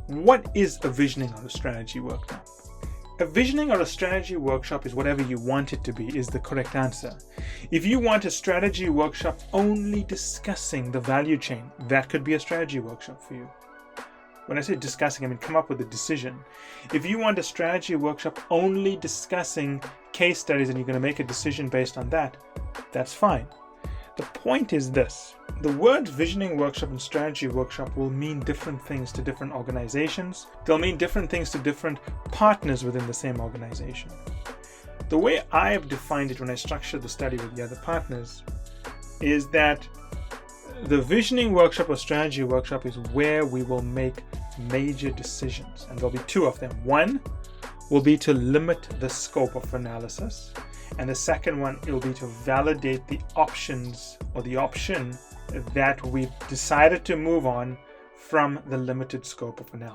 What is a visioning or a strategy workshop? A visioning or a strategy workshop is whatever you want it to be, is the correct answer. If you want a strategy workshop only discussing the value chain, that could be a strategy workshop for you. When I say discussing, I mean come up with a decision. If you want a strategy workshop only discussing case studies and you're going to make a decision based on that, that's fine. The point is this: the words visioning workshop and strategy workshop will mean different things to different organizations. They'll mean different things to different partners within the same organization. The way I have defined it when I structured the study with the other partners is that the visioning workshop or strategy workshop is where we will make major decisions, and there'll be two of them. One will be to limit the scope of analysis, and the second one will be to validate the options or the option that we've decided to move on from the limited scope of analysis.